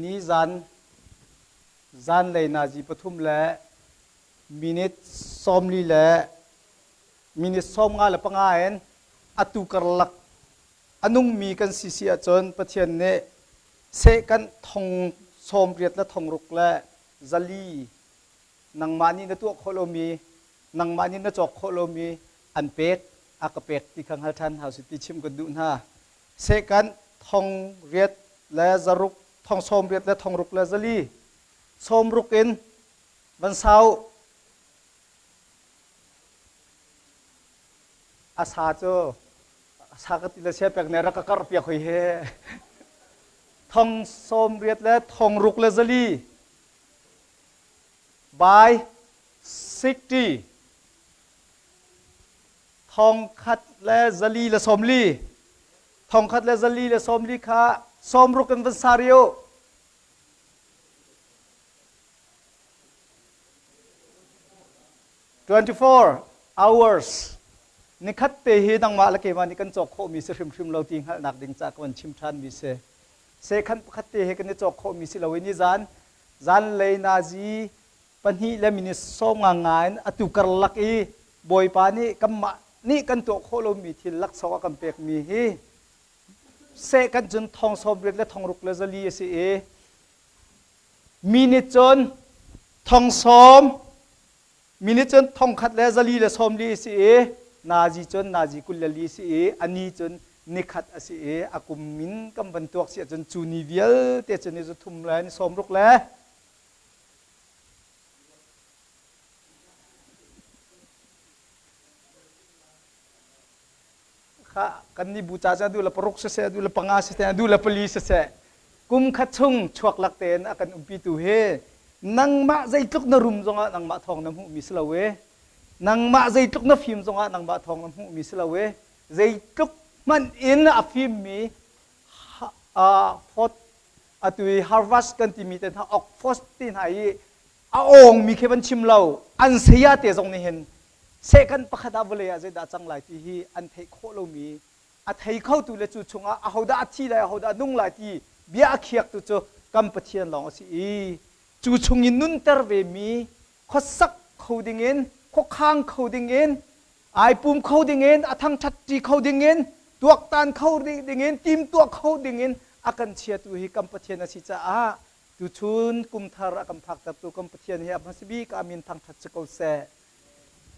นี้จันเลยนาจีปทุมแลมินิทสอมลีแลมินิทสอมงาละปังอาเอ็นอตุกรลักอนุงมีกันสิเสียจนประเทศเนเสกันทองสอมเรียดและทองรุกและจัลีนังมานีนตัวโคโลมีนังมานีนจอกโคโลมีอันเป็กอากเป็กที่ขังหัลทันเฮาสิติชิมกันดูนะเสกันทองเรียดและจรุกทองสอมเรียดและทองรุกและจัลีสอมรุกอินวันเสาร์อาสาโจสากติลเชปกเนรักกระเปียคุยเฮทองสอมเรียดและทองรุกและจัลี by 60ทองคัดและจัลีและสมลีทองคัดและจัลีและสมลีค่ะสอมรุกกันวันสาริโอ24 hours นี่คัดเตหีดังมาละเกมานี่กันจอกโคมีสิริมริมเราติงหัลนักดิ่งจากวันชิมทันมีเสคันคัดเตหีกันนี่จอกโคมีสิเราวินิจันเลยนาจีปัญหิและมินิสอมงานอตุกรลักอีบอยปานี่กัมมะนี่กันตัวโคโลมีที่ลักษณะกัมเปกมีฮีเสกันจนทองสอมเรียดและทองรุกและจัลีสิมินิจนทองสอมมินิจนทองคัดและจัลีและสอมลีสินาจีจนนาจีกุลลีสิอันนี้จนนิคัดสิอากุมมินกัมบันตัวเสียจนจูนิเวียลเตจนิจทุ่มแลนี่สอมรุกและกันนี่บูชาจะดูแลปรุกเสดูแลปังอาเสดูแลพลีเสกุมขัดชุ่งชวกลักเตนอากันอุปิตุเฮนังมาใจตุกนรุมจงนังมาทองน้ำหูมิสลาเวนังมาใจตุกนฟิมจงนังมาทองน้ำหูมิสลาเวใจตุกมันอินอฟิมมีฟอดตุยฮาร์วัสกันที่มีแต่ถ้าออกฟอสตินหายอาองมีแค่บันชิมเราอันเสียเตจงนี่เห็นเสกันปะขดาบเลยอาจจะจังหลายที่ฮีอันเทโคโลมีอันเทเข้าตัวเลจุชงอาเขาได้ที่ใดเขาได้นุ่งหลายที่เบียเขียกตัวโจกัมปะเทียนลองสิจูชงยินนุ่นเตอร์เวมีข้อสักเขาดิ่งเงินข้อข้างเขาดิ่งเงินไอปุ่มเขาดิ่งเงินทั้งชัดจีเขาดิ่งเงินตัวตันเขาดิ่งเงินทีมตัวเขาดิ่งเงินอากันเชียตัวฮีกัมปะเทียนสิจ้าตูชุนกุมทาระกัมพักตับตัวกัมปะเทียนเฮียมันสิบีกามินทางทัดสกอเซ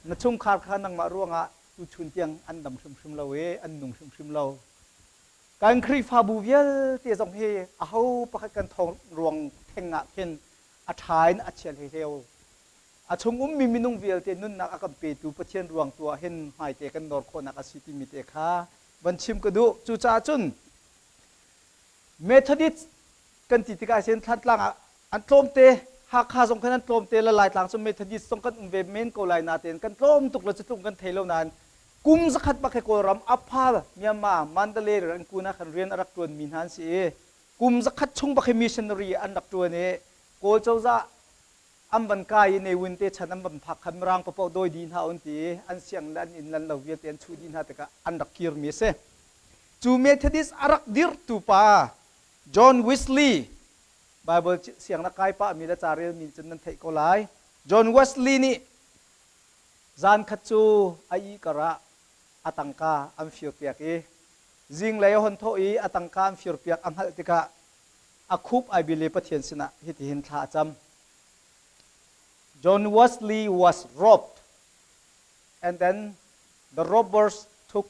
นัชงคาร์ขานังมาร่วงอ่ะตุชุนเตียงอันดำชิมเราอันนุ่งชิมเราการครีฟาบูเวลเตียจงเฮเอาปะกันทองรวงเทงอ่ะเห็นอัฐายนอัจเฉริยเฮวอาชงมีมินุงเวลเตียนุ่นนักอักเปตูปะเทียนรวงตัวเห็นหายเตกันนอร์โคนักสิติมิเตค่าบัญชิมกระดูจูจ่าจุนเมธอดิสกันติดกายเส้นทัดล่างอันโตมเตหากข้าส่งขนาดโตมเตละลายต่างสมัยทดิสส่งกันเวเมนโกไลนาเตนกันโตมตุกละจะตุกกันเทเลนานกุมสักขัดบักเกรำอัพพาเมียมามันเดเลรันกูนักเรียนรักตัวมินฮันซีกุมสักขัดชงบักมิชชันนารีอันรักตัวนี้โกเจ้าจะอัมบันกายในวินเตชันอัมบันพักขันรังปะปอโดยดินหาอุนตีอันเสียงลันอินลันลาเวียเตียนชูดินหาแต่กอันรักคิร์มิเซจูเมธดิสอารักดิรตูปาจอห์นวิสลีย์ไบเบิลเสียงนักไก่ป้ามีละจารีมีจนนั้นเทโกไลจอห์นวิสลีย์นี่จานขัดจูไอ้กระอัตังกาอัมฟิวเปียกจิงเลยฮอนโตอีอัตังกาอัมฟิวเปียกอัมฮัลติกาอาคุบไอบิเลปเทียนสินะฮิตหินท่าจำ John Wesley was robbed and then the robbers took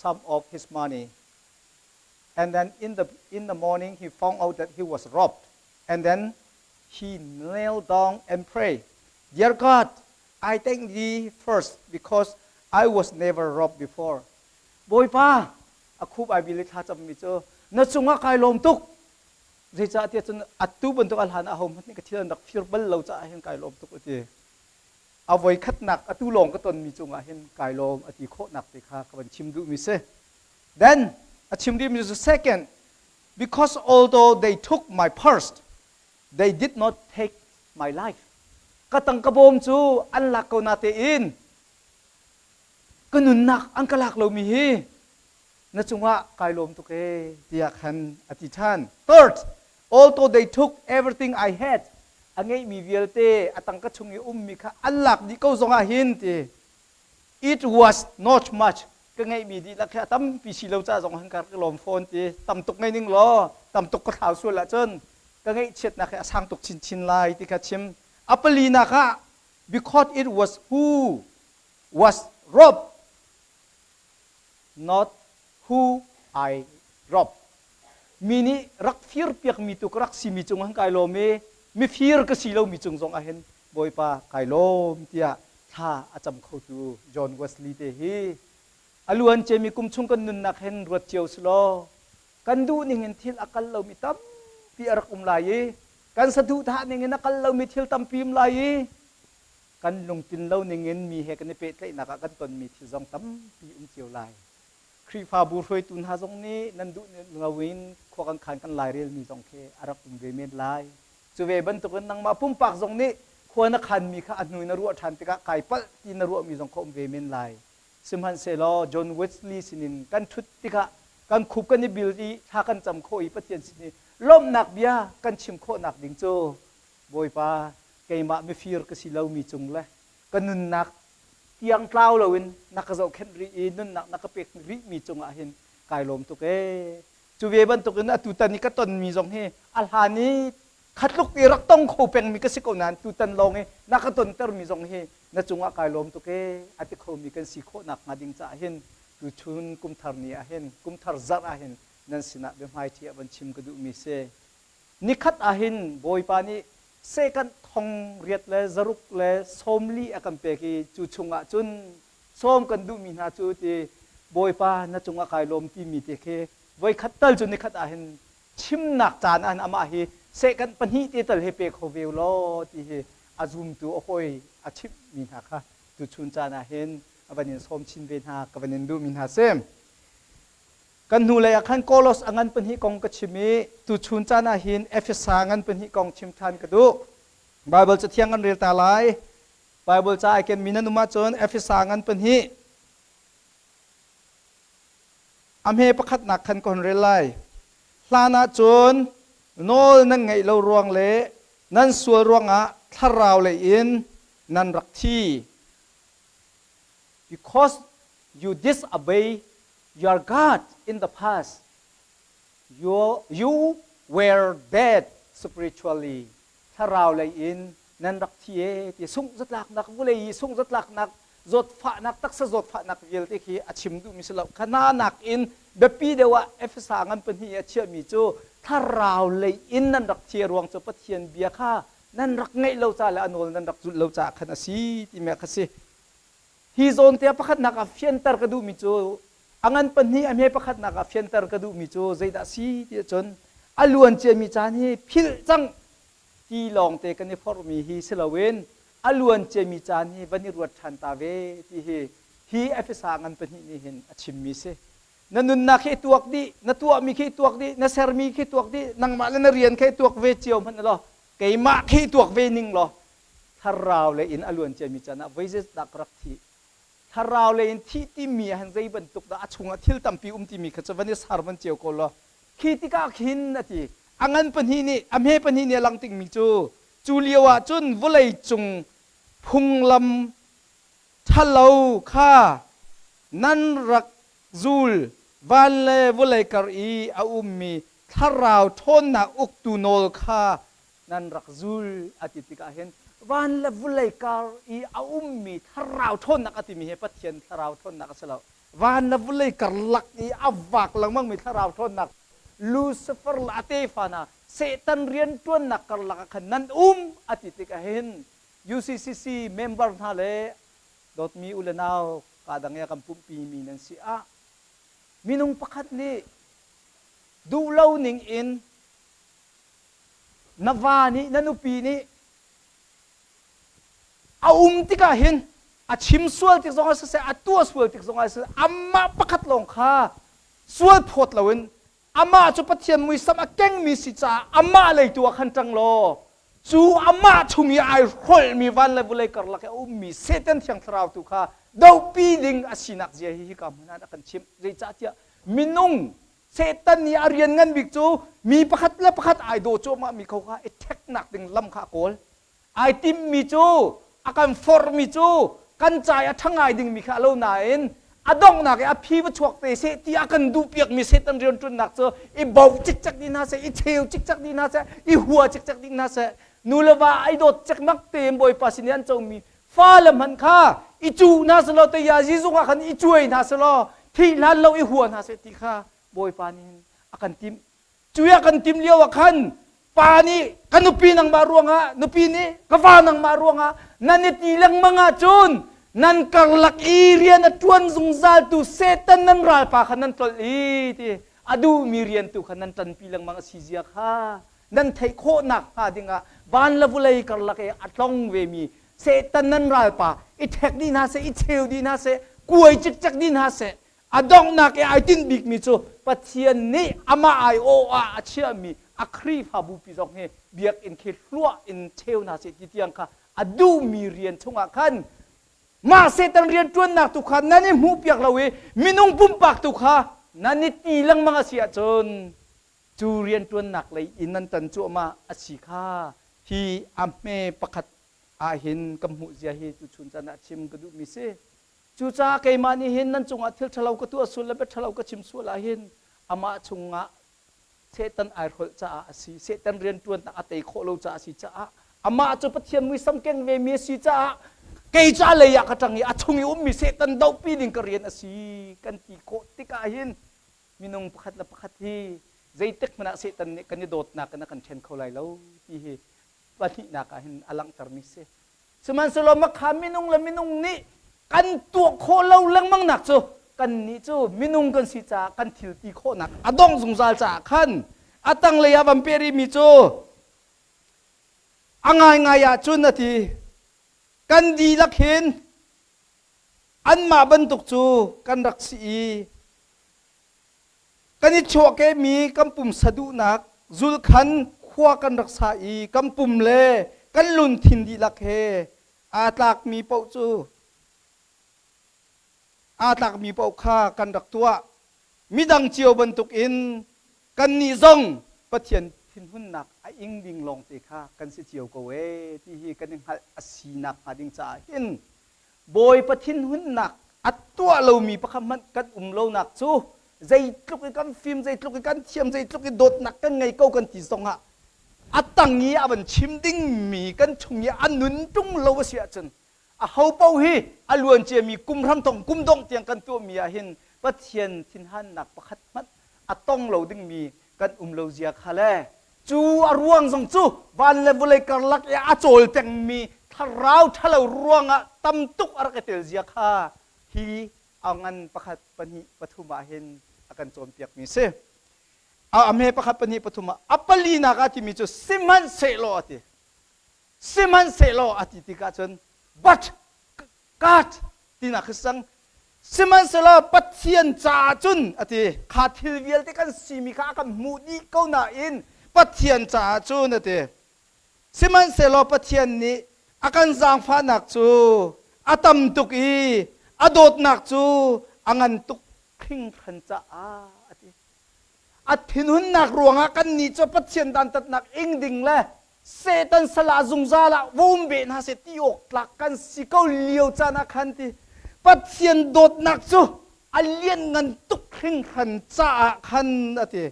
some of his money and then in the morning he found out that he was robbed and then he knelt down and prayed, Dear God, I thank thee first because I was never robbed before. Boy pa, aku ay bilit hacam itu. Nasunga kay lom tuk. Zita ati atun atu bentuk alhan ahom ni kecil nak firbal lau ca ahin kay lom tuk ati. Avoy kat nak atu long katon mi cunga ahin kay lom ati ko nak tikha kaban chimdu mi se. Then chimdu mi se second, because although they took my purse, they did not take my life. Katang kabom chu an lakaw natin. Kanun nak ang kalak lo mihi. Na chunga kay lom to ke tiyak han atitan. Third, although they took everything I had อันไงมีเวลเตอตังกะชงมีค่ะอันหลักดิเขาส่งอาหินเต it was not much ก็ไงมีดีละแค่ตั้มปีศิลาจ้าส่งหันการกลมโฟนเตตั้มตกไงนิ่งล้อตั้มตกกระถาวส่วนละจนก็ไงเช็ดนะแค่สร้างตกชินลายที่ค่ะชิมอัปปลีนะค่ะ because it was who was robbed not who I robbed มีนี่รักฟิร์เปียกมีตุกรักสิมีจงหันกายโลเมมีฟิร์ก็สิเรามีจงอาเห็นบอยปากายโลมเตียถ้าอาจำเขาดูจอห์นเวสลีย์เตฮีอลวนเจมีกุมชงกันนุนนักเห็นรถเจียวสโลกันดูนี่เห็นทิลอักลเรามีตั้มปีอารักลายกันสะดุดท่านี่เห็นอักลเรามีทิลตั้มปีมลายกันลงตินเรานี่เห็นมีเหกันในเป็ดก็นักกันตนมีทิลจงตั้มปีเจียวลายครีฟาบูรวยตุนหาจงนี้นันดูเงาวินขวกันขันกันลายเรียลมีจงเคอารักเวเมนลายจูเวบันตุกันนังมาปุ่มปากจงนี้ควรนักขันมีข้าอนุนรัวทันติกะไก่ปัลตีนรัวมีจงคมเวเมนลายสิมฮันเซลจอห์นเวสลีย์สินินกันทุติกะกันคุบกันในบิลดีถ้ากันจำโคอีปะเทียนสินีล้มหนักเบียกันชิมโคหนักดิ่งโจบอยปาเกยมาไม่ฟีร์ก็สิเรามีจงเลยกันนุนหนักเตียงเปล่าเราเองนักกระโจกเห็นรีนุนหนักนักกระเป็กรีมีจงอาเห็นกายลมตุกเอจูเวบันตุกันตุตันนี้ก็ตนมีจงเฮอัลฮานี้ขัดลุกอีรักต้องโคเป็งมีกสิกนันตุตันลงเฮนักตนเตอร์มีจงเฮนัจงอากายลมตุกเออติโคมีกันสิโคหนักมาดิ่งจะเห็นตุชุนกุมทาร์นีอาเห็นกุมทาร์ซักอาเห็นนั่นสินะเบื้องไฮที่บันชิมกระดูมิเซนิคัดอาเห็นบอยปานีเซกันทองเรียดเลยจรุกเลยสมลีอากันเปกีจูชงอาจุนสมกันดูมินาจูตีบอยปานัจงอากายลมที่มีเตเคบอยคัดตัลจุนนิคัดอาเห็นชิมหนักจานอันอามาฮีเสกันปัญหิตีตัลเฮเปกโฮเวลโลที่เฮอาจุมตัวโอ้ยอาชิมมีนาค่ะตุชุนจานาเห็นวันนี้สมชินเวนหากับวันนี้ดูมินาเซมกันหูเลยขันโคลอสอังันเป็นหิกองกชิมีตุชุนจานาหินเอฟเอสางันเป็นหิกองชิมทันกระดูไบเบิลจะเที่ยงกันเรียลตาไลไบเบิลจะไอเกนมินันุมาจนเอฟเอสางันเป็นหิอเมประคัดหนักขันคนเรียลไลลานาจนโนนั่งไงเรารวงเละนั่นสัวรวงอะถ้าเราเลยอินนั่นรักที่ because you disobey your God in the past you were dead spiritually ถ้าเราเลยอินนั่นรักที่ที่สุ่งจัดหลักนักวุเลยสุ่งจัดหลักนักจดฝานักตักษะจดฝานักเวลที่ขี้อาชิมดูมิสลาขนานักอินแบบปีเดียวเอฟสางันเป็นที่เชื่อมีจูถ้าเราเลยอินนั่นรักที่รวงจะปะเทียนเบียค่านั่นรักไงเราจะและอนุนั่นรักจุดเราจะขณะสีที่แม่ขสิฮีโซนเตียประคัดนักเฟียนตร์กระดูมิจูอังันเป็นที่อเมประคัดนักเฟียนตร์กระดูมิจูใจดัสีที่จนอลวนเจมีจานี่พิลจังที่ลองเตกันในฟอร์มีฮีเซลเวนอลวนเจมีจานี่วันนี้รวดทันตาเวที่ฮีเอฟสางันเป็นที่นี่เห็นอชิมมิเซนั่นนุนนักเขตวกดีนั่นตัวมีเขตวกดีนั่นเซอร์มีเขตวกดีนั่งมาแล้วนักเรียนเขตวกเวเจียวมันหรอเกี่ยมาเขตวกเวนิงหรอถ้าเราเลยอินอลวนเจมีจานะเวเจดักรักที่ถ้าเราเลยอินที่มีหันใจบรรทุกดาชงทิลตัมปีที่มีขจวันนี้สารมันเจียวก็หรอขีติกาขินนาทีอังันเป็นที่นี่อเมเป็นที่นี่ลังติงมิจูเลียวจุนวุเลยจงพุงลำทะเลาข้านั่นรักจูลวันเลวุเลยกรีอาอุมมีถ้าเราทนนักอุกตูโนลข้านั่นรักจูลอธิติกาเห็นวันเลวุเลยกรีอาอุมมีถ้าเราทนนักอธิมีเหตุเทียนถ้าเราทนนักสลาววันเลวุเลยกรลักอีอวักหลังมั่งมีถ้าเราทนนักลูซิเฟอร์ลาเตฟานาเซตันเรียนตัวนักกรลักขันนั้นอธิติกาเห็น UCCC member ท่าเลดอทมีอุลนาวกาดังยากัมปุ่มปีมีนันสิอามินุงประคัดนี้ดูเล่าหนิงอินนาวานี้นันุปีนี้เอาติกาเห็นอาชิมสวลติกสงอาเสอาตัวสวลติกสงอาเสอามาประคัดลงค่าสวลพดละวินอามาจุปเทียนมุยสมาเก่งมีสิจ้าอามาเลยตัวขันจังโลจูอามาชุมีไอโคลมีวันเลยบุเลยกรลักมีเซตันเทียงทราวตุค่าดาวปีลิงอาศินักเจียฮิกามันนักกันชิมใจจ้าเทียมินุง เซตันนี่อาเรียนงันบิกจูมีประคัดและประคัดไอโดโจมามีเขาค่ะไอเทคหนักดึงลำขาโกลไอติมมีจูอาการฟอร์มีจูกันใจทั้งไงดึงมีข้าเล่าไหนอดองหนักไอพี่ว่าชวกเตะเสที่อาการดูเปียกมีเซตันเรียนจนหนักเจอไอเบาจิกจักดีน่าเสไอเทวจิกจักดีน่าเสไอหัวจิกจักดีน่าเสนูเลว่าไอโดจักมักเต็มบ่อยปัสนิยันจงมีฟ้าลำหันข้าอิจูน่าสโลเตียยิซุกขันอิจวยน่าสโลที่ล้านเราไอหัวน่าเสติข้าบ่อยปานินakan tim cuya akan tim liaw akan pani kanupi ng maruanga nupi ni kafa ng maruanga nanitilang mga chun nan karlak irian at tuan zungzal tu setan nan ral pa kanan tol iti adu mirian tu kanan tan pilang mga siziak ha nan thai kho nak ha dinga ban lavulay karlak e atlong we mi setan nan ral pa itek di na se icheu di na se kuai chik chak di na se adong nak e aitin big mi chu pathian ni ama ai o a achia mi akri phabu pi jok he biak in khe hlua in theu na se ti tiang kha adu mi rian chunga khan ma se tan rian tuan nak tu khan nani mu piak lawe minung pumpak tu kha nani ti lang mga sia chon chu rian tuan nak lai inan tan chu ma achi kha hi amme pakhat a hin kamhu zia hi tu chun chana chim kadu mi se chu cha kai mani hin nan chunga thil thalau ka tu asul la be thalau ka chim su la hin ama chunga setan ai khol cha asi setan rian tuan ta atei kholo cha asi cha ama chu pathian mui samkeng ve mi si cha kai cha le ya ka tangi achungi mi setan dau pi ding ka rian asi kan ti ko ti ka hin minung pakhat la pakhat hi zaitek mana setan ni kan ni dot na kan chen kholai lo ti hi pati na ka hin alang tarmi se suman solo makhaminung la minung niกันตัวโคเล่าเรื่องมั่งหนักจูกันนี้จูมินุงกันสิจ้ากันทิลตีโคหนักอดองสงสารจ้าขันอตังเลยอาบัมเปรีมิจูอ่างไงยาจุนนาทีกันดีลักเห็นอันมาบรรทุกจูกันรักสีกันนี้ชัวเกมีกำปุ่มสะดุนักจุลขันขวากันรักษาอีกำปุ่มเล่กันลุนทินดีลักเฮอาตากมีเป้าจูอาตักมีเป้าค่ากันรักตัวมีดังเจียวบรรทุกอินกันนิจงปะเทียนทินหุ่นหนักไออิงดิงลงเตค่ากันสิเจียวกเวที่ฮีกันยังหัดสีหนักหาดิงจ่าหินโบยปะทินหุ่นหนักอัดตัวเรามีประคำมันกันเราหนักซูใจลุกกันฟิล์มใจลุกกันเทียมใจลุกโดดหนักกันไงเก้ากันตีสองฮะอัดตั้งงี้อันชิมดิ้งมีกันชงงี้อันนุนจุงเราเสียจนเฮาเป้าฮีอลวนเจียมีกุมรำทองกุมดงเตียงกันตัวมีอาหินปะเทียนทินหันหนักประคัดมัดอัต้องเราดึงมีกันเราเจียคาเลจูอรวงสงจูวันเลบุเลยกันลักยาโจลเตียงมีทาราวทะเลรวงอะตำตุกอะไรกันเตลเจียคาฮีเอางันประคัดปนิปฐุมาหินอากันโจมเปียกมีเสเอาอเมประคัดปนิปฐุมาอัปปลีนักอาทิมีจูซิมันเซโลอาทิซิมันเซโลอาทิติกาจนbut God ที่นักสังสิมันสละปัจเจียนจ่าจุนอติขาดทิลเวียลที่กันสีมีข้ากันมูดีเก้าหน้าอินปัจเจียนจ่าจุนอติสิมันสละปัจเจียนนี้อาการจางฟ้าหนักจูอาตมตุกีอาโดดหนักจูอังันตุกทิ้งขันจ่าอติอาทินุนหนักรวงอากันนี้จะปัจเจียนดันตัดหนักอิงดิ่งเลยเซตันสลาซุงซาละวุ้มเบนฮาเซติโอกหลักกันสิเกาเลียวจานักขันติปัจเจียนโดดหนักจูอันเลียนเงินตุกครึ่งขันจ้าขันอะติ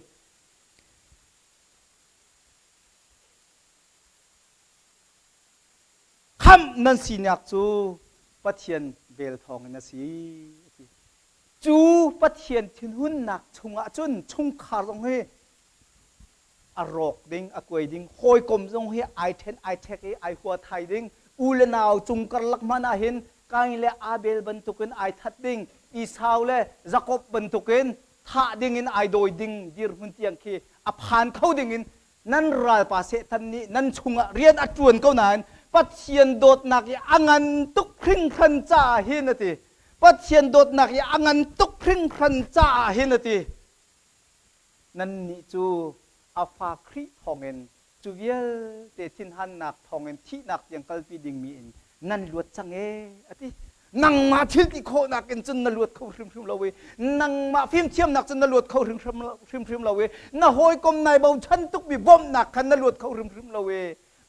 คำนั้นสินักจูปัจเจียนเบลทองนั่นสิจูปัจเจียนทิ้งหุ่นหนักชงอาจุนชงขาดตรงเฮอรกดิ้งอากวยดิ้งคอยกลมตรงเฮไอเทนไอเทคไอหัวไทยดิ้งอูเลนาวจุงกันลักมานาเห็นกายเลอาเบลบรรทุกินไอทัดดิ้งอีสาวเลจักบบรรทุกินท่าดิ้งอินไอโดยดิ้งดิรหุ่นเตียงคีอผ่านเข้าดิ้งอินนั่นรายภาษาทันนี้นั่นชงเรียนอัจวนเก้านั้นปัจเจียนโดดหนักอังันตุกครึ่งขันจ่าเห็นนะทีปัจเจียนโดดหนักอังันตุกครึ่งขันจ่าเห็นนะทีนั่นนี่จูอาฟาครีทองเงินจูเวลเตทินหันหนักทองเงินที่หนักยังกัลปีดิ่งมีอินนั่นลวดจังเออติ นังมาทิลติโคนักกันจนนลวดเขาริมริมเราเวนังมาฟิมเทียมนักจนนลวดเขาริมริมเราเวน่าหอยกลมนายเบาชันตุกบีบ่มนักขันนลวดเขาริมริมเราเว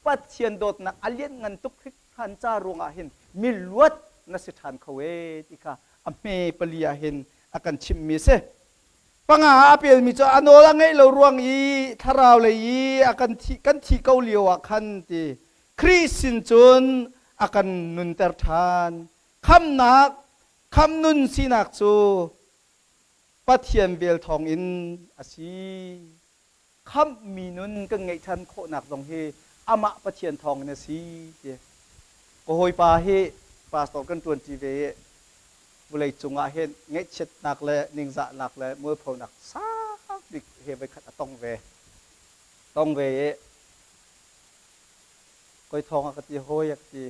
ปัดเชียนโดดนักอเลียนเงินตุกฮิกทันจารวงอาเห็นมีลวดนัสิทานเขาเวติค่ะอเมเปลียเห็นอากันชิมมีเสปังอาเปียมีจะอโนละไงเรารวงอีทาราวเลยอีอากันที่เกาหลีวะขันตีคริสตินจนอากันนุนเตอร์ทานคำนักคำนุนสีนักจูปัทเทียนเบลทองอินอาศีคำมีนุนก็ไงทันโคนักตรงเฮอามาปัทเทียนทองเนี่ยสีก็หอยปาเฮปาสตอกันตัวจีเวบุเลยจงอาเห็นไงเช็ดนักเลยนิงจะนักเลยมือพอนักสักดิเฮไปขัดต้องเวก็ทองกติหอยกติ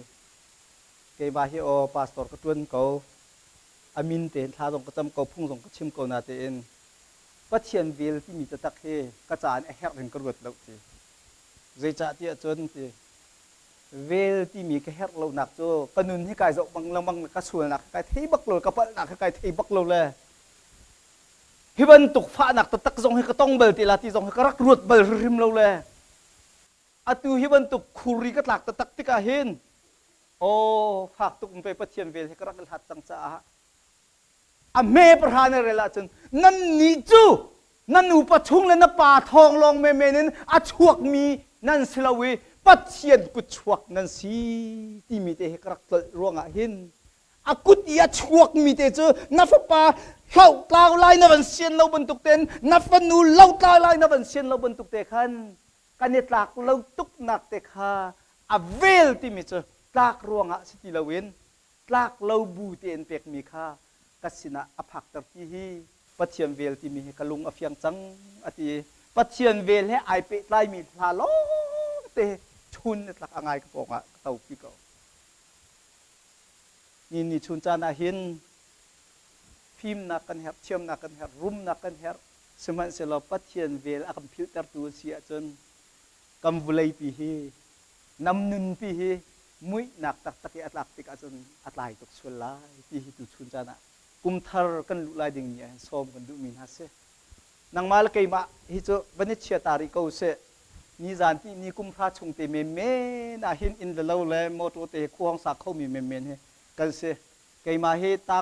เกี่ยบาฮิโอปาสตอร์ก็ตวนเขาอามินเตนท่าตรงก็จำเขาพุ่งตรงก็ชิมเขานาเตนปัจเจียนวิลที่มีตะตักเฮกระจายแหกถึงกระโดดแล้วทีใจจ่าที่จนทีวิลที่มีแค่แหกเราหนักโจกนุนที่กายจะบังบังกระสวยหนักกายที่บักโลกระเป๋าหนักกายที่บักโลเลยฮิบันตุกฟ้าหนักตะตักจงให้กระต้องเบลตีลาที่จงให้กระรักรวดเบลริมเราเลยอาตูฮิบันตุกคุรีก็หลักตะตักที่กาเห็นโอ้ฝากตุกไปปัจเจียนเวลให้กระรักหัดจังจ้าอเมประธานอะไรล่ะจนนั่นนี่จูนั่นอุปชุงเลยนะป่าทองลองเมนั้นอาชวกมีนั่นสลาวีปัจเจียนกุชวกนั่นสีที่มีแต่ให้กระรักร่วงอาหินอากุฎยาชวกมีแต่เจอนับป่าเล่าตาวไล่นับวันเชียนเราบรรทุกเต็นนับฟันูเล่าตาวไล่นับวันเชียนเราบรรทุกเตะขันกันเนี่ยตากเราตุกหนักเตะขาอเวลที่มีเจอตากร่วงอาสิติลาวินตากเราบูเตนเปกมีค่ากัสินะอภักตที่ฮีปัจเจียนเวลที่มีกลุงอฟยังจังอติปัจเจียนเวลให้ไอเปไลมีลาลงเตชุนหลักอ่างไงกระปองอ่ะเต่าปีกนี่ชุนจานาหินพิมนักกันแฮร์เชื่อมนักกันแฮร์รุมนักกันแฮร์สมัยเสลปัจเจียนเวลคอมพิวเตอร์ตัวเสียจนกำวุเลยปีฮีนำนุนปีฮีมุ้ยนักตักตะเกียอัตลักติกจนอัตลายตกส่วนลายปีฮีตุชุนจานะกุมทาร์กันลุลายดิ่งเนี่ยสอบกันดูมินฮัสเซนังมาลเกยมาฮิโจวันนี้เชียตาริโกเซนี่จานที่นี่กุมพระชงเตเมเมน่าเห็นอินเดลาวเลยมอโตเตควงสักเขามีเมเมนเฮกันเซเกยมาเฮตั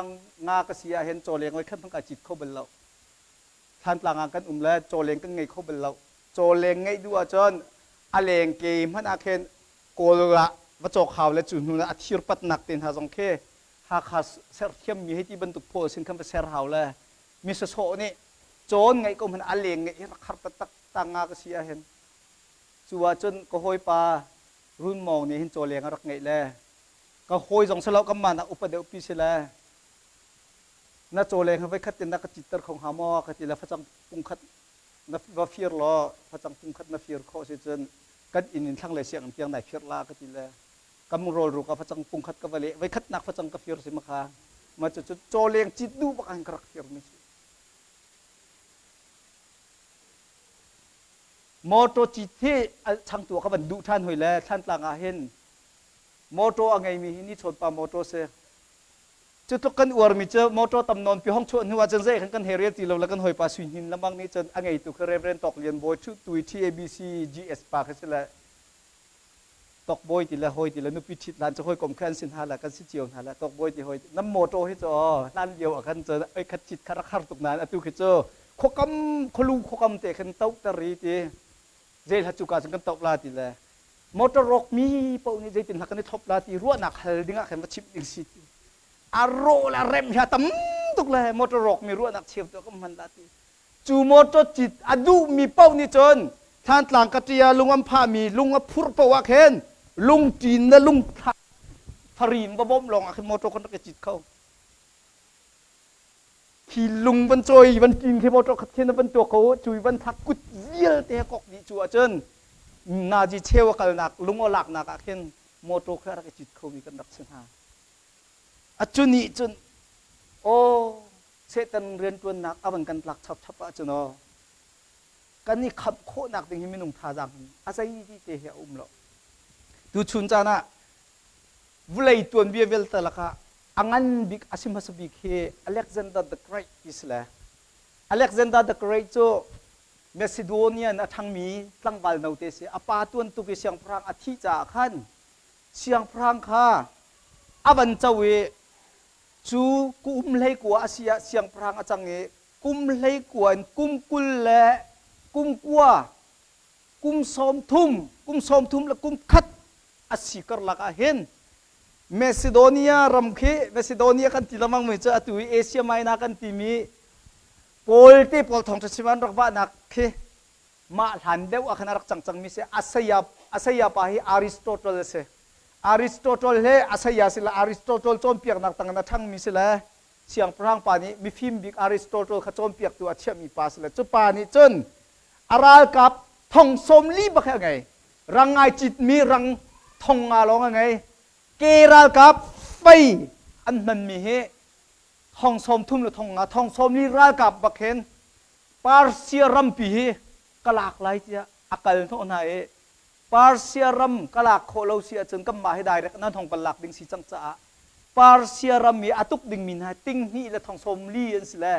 งงากษีเห็นโจเลงไว้ขั้นพังกาจิตเขาเป็นเราท่านปลางกันแล้วโจเลงกันไงเขาเป็นเราโจเลงไงดูอาจารย์อเลงเกยมันอาเคนโกลละวัจจข่าวและจุนนุนอธิรปัตนักเต็นหาสงเคหากเสร์เทียมมีให้ที่บรรทุกโพสินคำเป็นเสร์เฮาเลยมีสโซนี่โจนไงก็มันอเลงไงรักขัดตักต่างงากษีเห็นจัวจนก็หอยปลารุ่นมองนี่เห็นโจเลงรักไงเลยก็หอยสองสลาวกำมันอุปเดอุปิเสลน่าโจเลงเขาไปคัดเต็นนักจิตตร์ของหามอคัดที่ละพระจังปุงคัดนับว่าฟิร์ล้อพระจังปุงคัดนับฟิร์ข้อเสียจนกันอินทั้งเลยเสียงเพียงไหนฟิร์ลาคัดที่ละกำรอรูกับพระจังปุงคัดกับเละไว้คัดนักพระจังกับฟิร์สิมาค่ะมาจุดโจเลงจิตดูบังกรักฟิร์มิมอโตจิตที่ช่างตัวเขาบรรดุท่านหอยแล้วท่านต่างอาเห็นมอโตอะไรมีนี่ชนปามอโตเสจุดกันอวดมีเจอมอโตตำนนปีห้องชวนหัวจังเซ่ขันกันเฮเรียตีเราแล้วกันหอยปาสุนินแล้วบางนี้จนอะไรตัวคือเรเวนตกเรียนบอยชุดตุยที่ ABC GS ปากเขาเสละตกบอยตีละหอยตีละนุปิชิตลานจะหอยกลมแขนสินหาละกันสิเจียวหาละตกบอยตีหอยน้ำมอโตให้จอล้านเดียวกันเจอไอ้ขัดจิตคาราคาร์ตกนานอตุคือเจอขกำขลูขกำเตะขันเต้าตรีตีเจลฮัจุกาสังกันตบลาตีละมอเตอร์ร็อกมีเป้านี้เจตินหักกันในทบลาตีรั้วหนักฮัลดิ้งอ่ะแค่มาชิปดิ้งสิอารมณ์ละเร็มชาตั้มตุกเลยมอเตอร์ร็อกมีรั้วหนักเชียวตัวก็มันลาตีจูมอเตอร์จิตอดูมีเป้านี้จนท่านต่างกัตยาลุงอัมพามีลุงอัพุรปวะเคนลุงจีนและลุงทารีนบ่มลงอ่ะคือมอเตอร์คนตะจิตเขาขี่ลุงบรรจอยบรรจินขี่มอเตอร์ขัดเทียนบรรตัวเขาจุยบรรทักกุดเยี่ยเตะกอกดีจัวจนนาจีเชวกันหนักลุงเอาหลักหนักเข็นมอเตอร์แค่รักจิตเขามีกันรักษาจุนี่จนโอ้เสตันเรียนตัวหนักเอาเหมือนกันหลักชับชับจนกันนี่ขับโคหนักถึงที่ไม่นุ่งท่าจังอาศัยที่เตะอุ้มเราดูชุนจานะวิเลยตัวเบี้ยเวลแต่ละค่ะ angan big asim hasabik he Alexander the Great isla Alexander the Great cho Macedonia na thang mi tlang bal naute se apa tuan tu ke siang prang athi cha khan siang prang kha aban chawe chu kum lei kwa asia siang prang achange kum lei kwan kum kul le kum kwa kum som thum la kum khat asikar laka hen Macedonia ramkhe Macedonia kan tilamang me cha atu Asia Minor kan timi polte pol thong chasiman rakba nak khe ma hlandeu akhana rak changchang mi se asaya pa hi Aristotle se Aristotle he asaya sila Aristotle chom piak nak tang na thang mi sila siang prang pani mi phim big Aristotle kha chom piak tu achia mi pa sila chu pani chun aral kap thong som li ba kha ngai rangai chit mi rang thong nga long ngai keral kap pai an nan mi he thong som thum le thong nga thong som li ral kap ba khen parsia ram pi he kalak lai tia akal tho na e parsia ram kalak kholo sia chun kam ma he direct nan thong kalak ding si chang cha parsia ram mi atuk ding min ha ting hi le thong som li en sila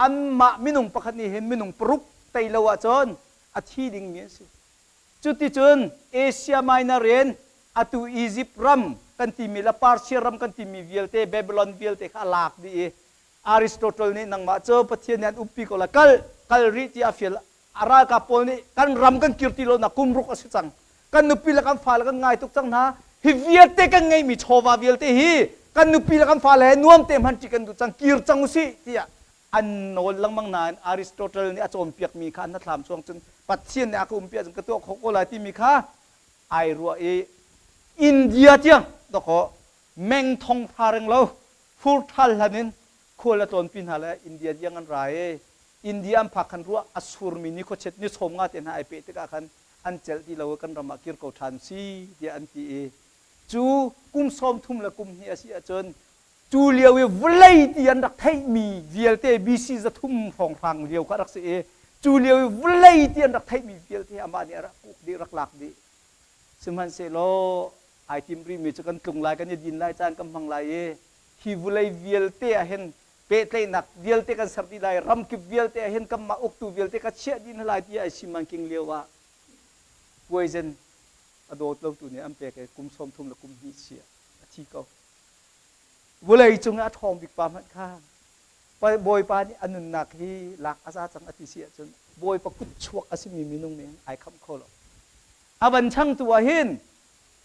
an ma minung pakhat ni hen minung pruk tai lawa chon athi ding mi si chuti chun Asia Minor ren atu Egypt ram kan ti mi la parsia ram kan ti mi vielte Babylon vielte khalak di Aristotle ni nang ma cho pathian yan upi ko la kal ri ti afiel ara ka pol ni kan ram kan kirtilo na kumruk asitang kan nupi la kan fal kan ngai tuk chang na hi vielte kan ngai mi chowa vielte hi kan nupi la kan fal he nuam tem han chi kan du chang kir chang si tia an nol lang mang nan Aristotle ni achom piak mi khan na thlam chong chun pathian ni akum pia jang ka to ko la ti mi kha ai ro e India tia to ko meng thong pharang lo fur thal hanin khola ton pin hala India yang an rai India am phakhan ru asur mi ni ko chet ni som nga ten hai pe te ka khan an chel ti lo kan rama kir ko than si dia an ti e chu kum som thum la kum hi asi achon chu liaw we vulai ti an rak thai mi vielte bc za thum phong phang liaw ka rak se e chu liaw we vulai ti an rak thai mi vielte ama ni ara ku di rak lak di simhan se lo ai tim ri mi chakan tlung lai kan din lai chan kam hang lai e hi vulai vielte a hen pe tlei nak vielte kan sarti lai ram ki vielte a hen kam ma uk tu vielte ka chia din lai ti ai simang king lewa poison adot lo tu ni am pe ke kum som thum la kum hi sia thi ko vulai chunga thong bik pa man kha pa boy pa ni anun nak hi lak asa chang ati sia chun boy pa kut chuak asimi minung ne ai kham kholo aban chang tu hin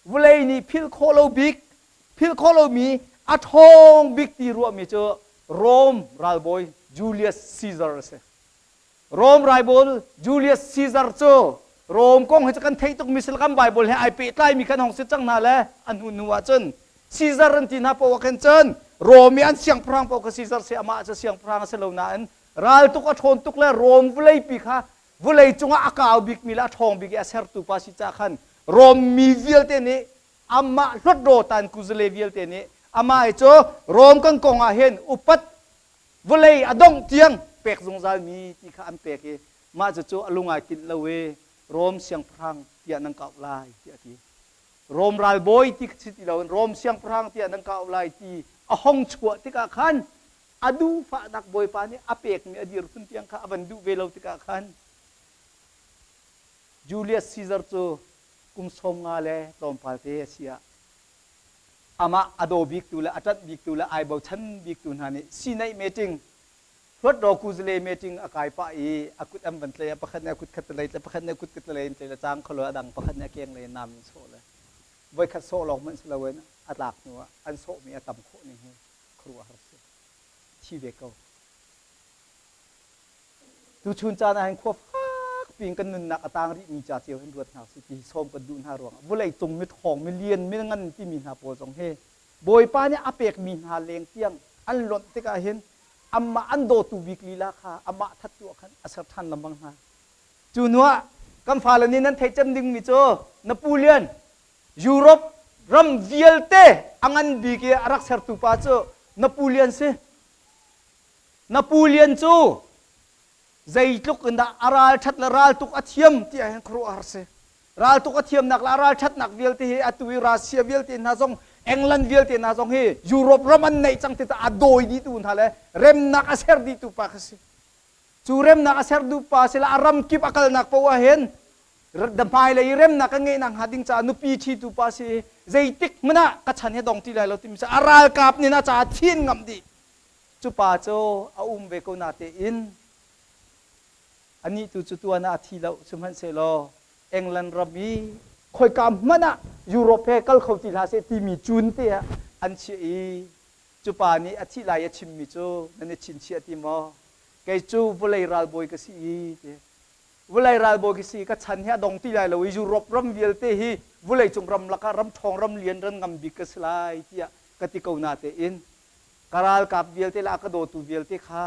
vulai ni phil kholo big phil kholo mi athong big ti ru mi cho Rome ral boy Julius Caesar se Rome rai bol Julius Caesar cho Rome kong he kan thei tuk misal kam Bible he ai pe tai mi kan hong se chang na le an hu nuwa chun Caesar an tin ha po kan chen Rome an siang prang po ka Caesar se ama cha siang prang se lo na an ral tuk a thon tuk le Rome vulai pi kha vulai chunga akaw big mi la thong big a ser tu pa si cha khan Rome mi vielte ni amma hlot do tan kuzle vielte ni ama ai cho Rome kan kong a hen upat vulai adong tiang pek zung zal mi ti kha an pek e ma cho alunga kin lawe Rome siang prang tia nang ka lai ti ati Rome ral boy ti ti lo Rome siang prang tia nang ka lai ti a hong chua ti ka khan adu fa dak boy pa ni apek mi adir pun tiang kha aban du velo ti ka khan Julius Caesar cho kum som nga le tom pal te sia ama ado bik tu la atat bik tu la ai bo chan bik tu na ni sinai meeting rot ro ku zle meeting akai pa e akut am ban tle pakhat na akut khat lai pakhat na akut kat lai tle chang kholo adang pakhat na keng le nam so le voi khat so lok man sla wen atlak nu an so mi atam kho ni he khruwa har se thi ve ko tu chun cha na han khoปิงกันนุนนักต่างริมีจ่าเจียวให้รวดหาสุกีส้มกันดูหารวงบุเลยจงมิดของมิเลียนมิงันที่มีหาโปจงเฮบอยป้าเนี่ยอเปกมีหาเลงเตียงอันหล่นที่กาเห็นอัมมาอันโดตูวิกลีลาคาอัมมาทัดตัวขันอสัตทันลำบังหาจูนัวกำฟาลนี้นั้นไทยจำดึงมิโจนโปเลียนยุโรปรัมเวียลเตอังันบีเกอรักษาตูปาโจนโปเลียนเซนโปเลียนโจใจลุกอันดาอาราลชัดละราลตุกอัฐยมที่เห็นครัวอาร์เซราลตุกอัฐยมนักละราลชัดนักเวลที่อัตุวิรัสเซียเวลที่น่าจง England vial te na zong hi Europe raman nei chang te ta adoi di tu thale rem nak aser di tu pa kasi chu rem nak aser du pa sila aram kip akal nak pa wa hen damai le rem nak nge nang hading cha nu pi thi tu pa si zeitik mana ka chan he dong ti lai lo tim sa aral kap ni na cha thin ngam di chu pa cho a ve ko na te in ani tu chu tu na thi lo sumhan se lo England rabi khoi kam mana Europe kal khoti la se ti mi chun te an chi i chu pa ni athi lai ya chim mi chu nane chin chi ati mo kai chu bulai ral boy ka si te bulai ral boy ka si ka chan ha dong ti lai lo Europe ram vial te hi bulai chung ram laka ram thong ram lian ran ngam bi ka slai tia ka ti ko na te in karal kap vial te la ka do tu vial te kha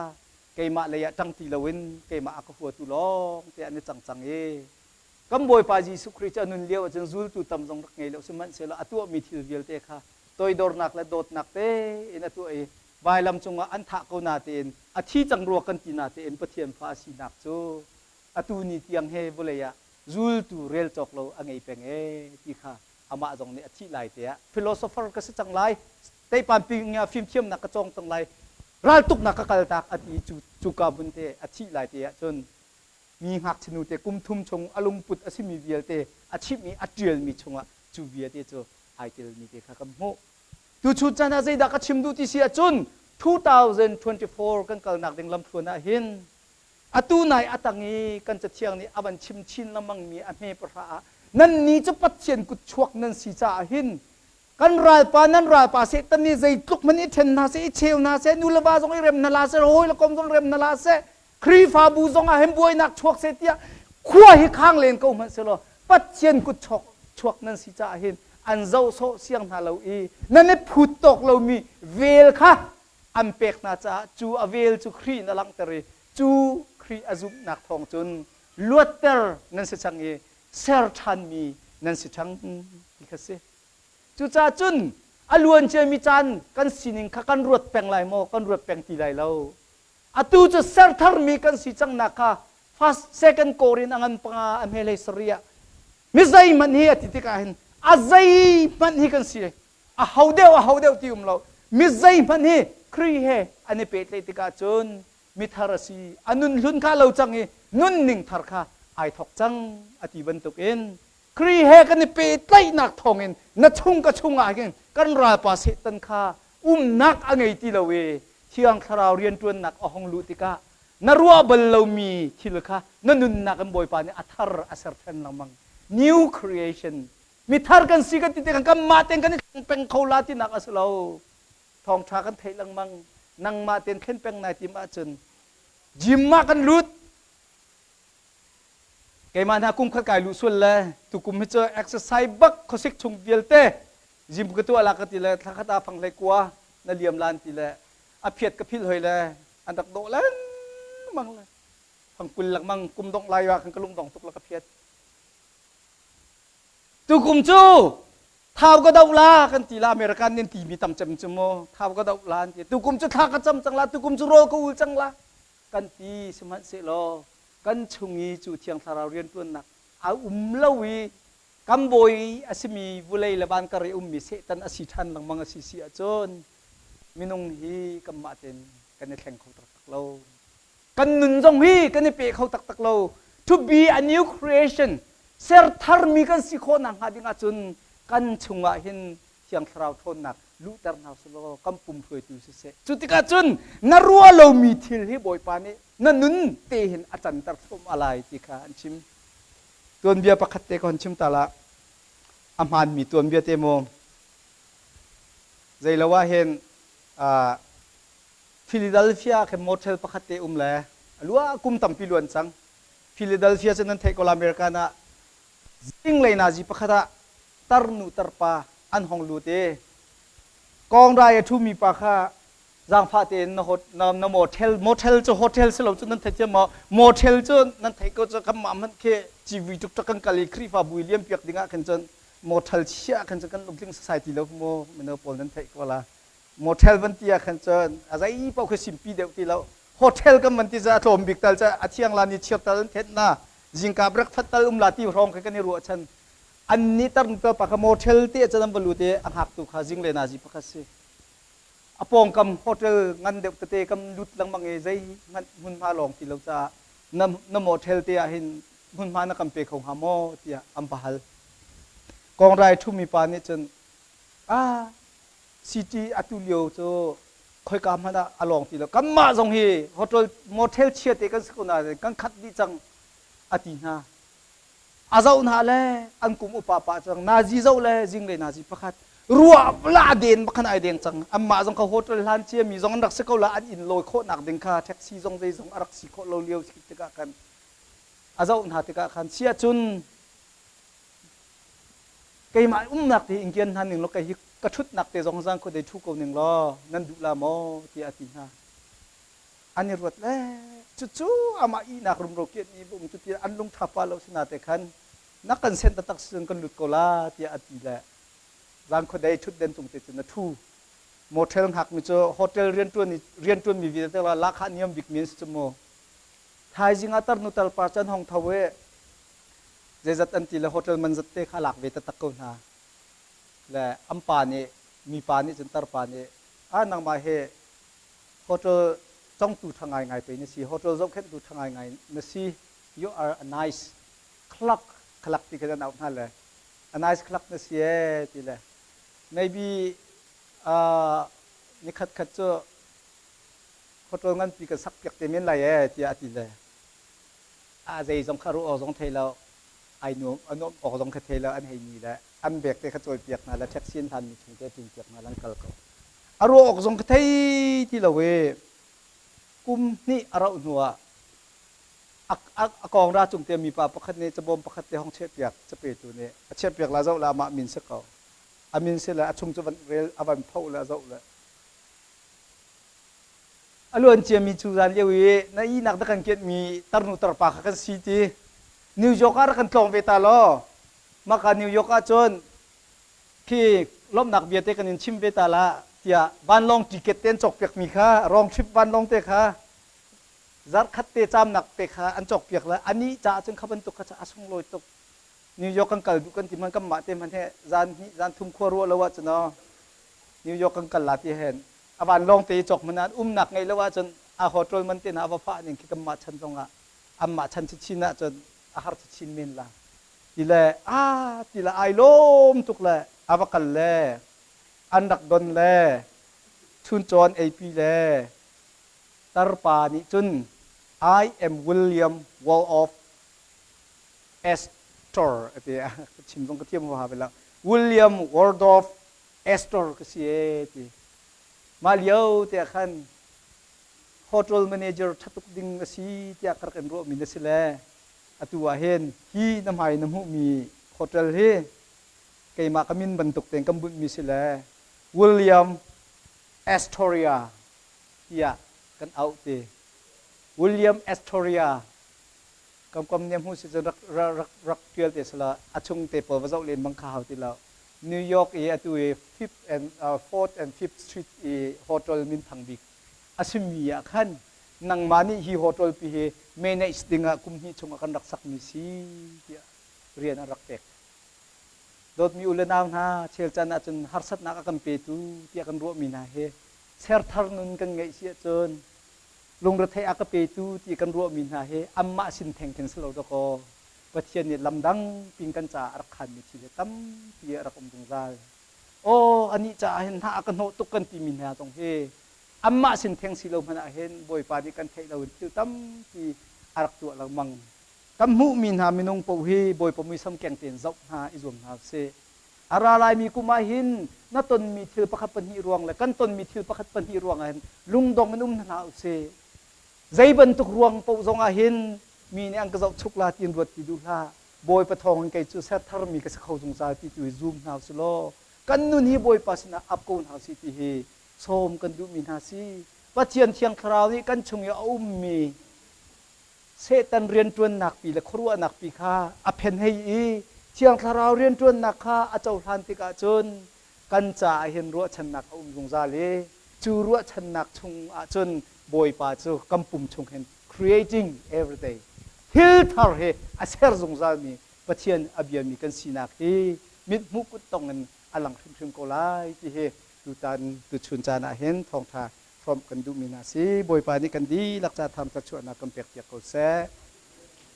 kai ma le ya tang ti lawin kai ma ka hu tu long te an chang chang e kam boy pa Jesu Christ anun leo chang zul tu tam jong rak ngei lo seman se lo atu mi thil vial te kha toy dor nak la dot nak te in atu e vai lam chunga an tha ko na te in a thi chang ro kan ti na te in pathian pha si nak chu atu ni tiang he boleya zul tu rel chok lo angai peng e ti kha ama jong ni a thi lai te philosopher ka se chang lai te pan pi nga phim thiam nak ka chong tang lai ral tuk nak ka kal tak ati chu ka bun te a thi lai te chonมีหักชนูเตกุมทุมชงอารมณ์ปุตอสิมีเวียเตอาชีพมีอัจเจลมีชงอ่ะจูเวียเตจูไอเตลมีเตค่ะกับโมดูชุดจันทร์ใจดักชิมดูที่เสียจุน2024กันกลนักเด้งลำพวนหินอตูนายอตังนี้กันจะเที่ยงนี้อบันชิมชินละมังมีอเมปรานั่นนี้จะปัจเจียนกุชวกนั่นสีจ่าหินกันรายปานั้นรายปาเสตันนี้ใจลุกมันอิเทนนาเสอิเชลนาเสนูละบาจงอิเรมนาลาเสโอยละกอมจงเรมนาลาเสครีฟาบูซงอาเฮมบวยนักชวกเสียขั้วให้ข้างเลนก็มันเสลอปัจเจียนกุชวกนั้นสิจ่าเห็นอันเจ้าโซเสียงฮาเราอีนั่นนี่พูดตกเรามีเวลค่ะอันเป็กน่าจะจูอเวลจูครีนลังเตรีจูครีอาจุนักทองจนลวดเตอร์นั่นสิจังเอเซอร์ทันมีนั่นสิจังนี่คือสิจูจ่าจุนอลวนเจมีจันกันสินิงข้ากันรวดแปลงไหลโมกันรวดแปลงตีไหลเราอตูจะเซอร์ทัร์มีกันสิจังนักค่ะ first second korin angan panga amhelay saria mizay man hi atitikahin azay man hi kan si a haudew ti umlo mizay man hi kri he ane petle tika chun mitharasi anun lun kha lo chang hi nun ning thar kha ai thok chang ati ban tukin kri he kan petlai nak thongin na chung ka chunga gen kan ra pa se tan kha nak angai ti lawe thiang tharau rian tuan nak ahong lu tika narua bal mi thilkha nanun nakam boy pa ni athar asar than lamang new creation mithar kan sigat ti kan kam maten kan peng khola ti nak aslo thong tha kan thei lang mang nang maten khen peng na ti ma chun jimma kan lut kai man ha kum khat kai lu sul la tu kum he cho exercise bak khosik chung vialte jim ka tu ala ka ti la thakata phang lai kwa na liam lan ti la a phiat ka phil hoi la an dak do lan mang la phang kul lak mang kum dong lai wa kan kalung dong tuk la ka phiat tu kum chu thau ka dau la kan ti la american nen ti mi tam cham chmo thau ka dau la ti tu kum chu tha ka cham chang la tu kum chu ro ka ul chang la kan ti sman se lo kan chungi chu thiang thara rian tuan nak a lawi kam boy asimi vulai laban ka re mi se tan asi than lang mang asi si a chon minung hi kam ma ten kan thleng khau tak tak lo kan nun jong hi kan pe khau tak tak lo to be a new creation ser thar mi kan si kho nang ha dinga chun kan chunga hin thiang thrau thon nak lu tar naw so kam pum phoi tu se chutika chun narua lo mi thil hi boy pa ni na nun te hin achan tar thum alai ti kha chim ton bia pakhat te kon chim tala amhan mi ton bia te mo zailawa hen Philadelphia ke motel pakhat te la alwa kum tampi luan chang Philadelphia chanan thei kola America na jing leina ji pakhata tarnu tarpa an hong lu te kong rai thu mi pa kha jang pha te na hot na motel cho hotel se lo chu nan thei che motel chu nan thei ko chu kam ma man ke chiwi tuk tak kan kali khri fa William piak dinga khan chon motel chia khan kan lukling society lo mo meno pol nan thei ko la motel ban tia khan chon azai pau khe simpi deu ti lo hotel kam man ti za thom bik tal cha athiang la ni chiap tal thet na jingka brak phat tal la ti rong ka ni ru chan อันนี้ตั้งตัวปากโมเทลที่จะนำบรรลุเตอังหักตุขาจิงเลนาจิปะคัสอปองกำโฮเทลงันเด็กเตะกำดุดลังมังเอใจงันหุ่นมาลองที่เราจะนำโมเทลเตะหินหุ่นมานักำเปของฮามอเตียอัมพาลกองไรทุ่มีปานิจนซิตี้อัตุเลียวโจคอยกำมันอะลองที่เรากำมาจงฮีโฮเทลโมเทลเชียเตกันสกุลอะไรกันขัดดิจังอตินาอาเจ้าหน้าเลยอันกุมอุปปะจังนาจีเจ้าเลยจิงเลยนาจีประคัดรัวลาเด่นบักขนาดเด่นจังอันมาจังเขาโฮเทลฮันเชียมีจงนักสกุลละอันอินลอยโคนักเด่นค่ะแท็กซี่จงใจจงอารักสีโคโลเลียวสิติกากันอาเจ้าหน้าติกากันเชียจุนไก่มานักที่อิงเกียนทันหนึ่งแล้วไก่กระชุดนักแต่จงสังคนได้ทุกคนหนึ่งล้อนั่นดุลาโมที่อตินาอันนี้รวดแล้วจู่ๆอามาอีนักรุมโรเกียนี่บุ้มจุดที่อันลงทับปลาเราสนาแต่ขันนักกันเส้นตักซึ่งกันหลุดโกลาที่อติแหละร่างคนใดชุดเด่นตรงเตจนะทูโมเทลหักมิจโฮเทลเรียนตัวมีวิธีแต่ว่าราคานิยมบิ๊กมินส์จมูไทยจิงอัตร์นุตัลปาจันห้องทาวเวเจจัดอันที่ละโฮเทลมันจัดเตะขลักเวทตะกุนฮะและอัมปานีมีปานีจนตร์ปานีนังมาเฮโฮเทลจ้องตูทางไงไปนี่สิโฮเทลจ้องแค่ตูทางไงนี่สิ you are a nice clock คลักที่กันเอาท่านเลย a nice clock นี่สิที่เลย maybe นี่ขัดจะโฮเทลงั้นปีกันสักเปียกเต็มเลยที่อาทิตย์เลยใจจงคารุอจงเทแล้วไอ้หนุ่มอันนู้นออกจงเทแล้วอันให้มีแล้วอันเบียกเตะขจอยเปียกนะแล้วแท็กซี่ทันมีถึงเตะจุงเปียกนะลังกัลก็อารมณ์ออกจงเทที่เราเวกุมนี่อารมณ์หัวกองราจุงเตียมีปาปะคันเนี่ยจะบ่มปะคันเตียห้องเชฟเปียกจะเปิดตัวเนี่ยเชฟเปียกลาเจ้าลามามินสักเขาอามินเสร็จแล้วชุงจะวันเรลอาวันเผาลาเจ้าเลยอารมณ์เจียมีจูรันเยวีในอีนักตะกันเกียรมีตร์นุตร์ปากกันซิตี้นิวยอร์กกันกลองเวตาลอมากันนิวยอร์กจนที่ล้มหนักเบียดเตกันยินชิมเวตาละเตียบ้านลองติเกตเต้นจอกเปียกมีค่ะรองทริปบ้านลองเตะค่ะจัดคัดเตะจำหนักเตะค่ะอันจอกเปียกแล้วอันนี้จะจนขับรถตกจะอาสงลอยตกนิวยอร์กกันกัลดูกันที่มันก็มาเต็มมันแท้จานทุ่มขั้วรัวแล้วว่าจะเนาะนิวยอร์กกันกัลลาที่เห็นบ้านลองเตะจอกมันนั้นหนักไงแล้วว่าจนโฮเทลมันเตะนะว่าฟ้าเนี่ยคิดกันมาชันตรงมาชันชินนะจนอาหารชินเมนละทีละทีละไอลมทุกละว่ากันเลยอันดักดนเลยชุนจอนเอพีเลยตร์ปานิจุน I am William Wall of Astor ที่ชิมตรงกระเทียมว่าไปแล้ว William Waldorf Astor ก็เสียที่มาเลี้ยวที่ขัน Hotel Manager ชัตุกดิ่งก็สีที่อาคารกันรู้มีนั่นสิแหละอตัวเห็นฮีน้ำหายน้ำหูมีโฮเทลเฮไก่มาขมิ้นบรรทุกเต็งกำบุญมีสิแลวิลเลียมแอสตอริอาเฮียกันเอาตีวิลเลียมแอสตอริอากำเนี่ยหูสิจะรักเกี่ยวเตสละอาชงเตปว่าเจ้าเล่นบังคับที่เรานิวยอร์กตัว Fifth and Fourth and Fifth Street โฮเทลมินพังบิกอาชิมีอ่ะขันนังมานี่ฮีโฮเทลปีเฮเมเนสติงะคุมฮีชงกันรักสักมิซีเรียนรักเตกโดดมีอุลนาวนะเชลจันอาจนฮาร์สัตนักกันเปตูที่กันรู้มีนาเฮเซอร์ทาร์นุนกันไงเสียจนลงรถไทยอากเปตูที่กันรู้มีนาเฮอัมมาสินแทงกันสโลดก็ปัจเจนี่ลำดังปิงกันจ่ารักขันมิชิเลตั้มที่รักอมดงใจโอ้อันนี้จะเห็นถ้ากันโหตุกันที่มีนาตรงเฮอัมมาสินแทงสิโลมันเห็นบ่อยปานิกันเทเราติวตั้มที่อารักตัวลังมังตั้มหูมินหามินงปูฮีบ่อยปมีสัมแกงเตียนจับหาอิจวมหาเสอาราลายมีกุมาหินนัตนมีทิลประคับปัญหิรวงและกันตนมีทิลประคับปัญหิรวงเห็นลุงดองมันนาเสใจบรรทุกรวงปูจงอาหินมีในอังกฤษชุกลาตีนรวดติดูลาบ่อยปะทองไก่จูเซตทาร์มีกษัตริย์เขาจงใจที่ตัวซูมหาสโลกันนุนฮีบ่อยปัสนาอับกูนหาสิที่เฮโสมกันดูมินาซีว่าเทียนเทียงคราวนี้กันชงยาอุ้มมีเสตันเรียนจวนหนักปีและครัวหนักปีข้าอเพนให้อีเทียงคราวเรียนจวนหนักข้าอาเจ้าทันติกาจนกันจ่าเห็นรัวชันหนักอุ้มจงซาเลจูรัวชันหนักชงอาจนบ่อยป่าจูกำปุ่มชงเห็น creating every day ฮิลทาร์เฮอาเซอร์จงซามี ปะเทียนอเบียมีกันสีนักเฮมิดมุกุตองเงินอลังครึมๆโกลายที่เฮดูตันตุชุนจานาเห็นทองทาพร้อมกันดูมีนาสีบอยปานี่กันดีลักษาทำตะชวนนักกำเปียกเปียกโกแซ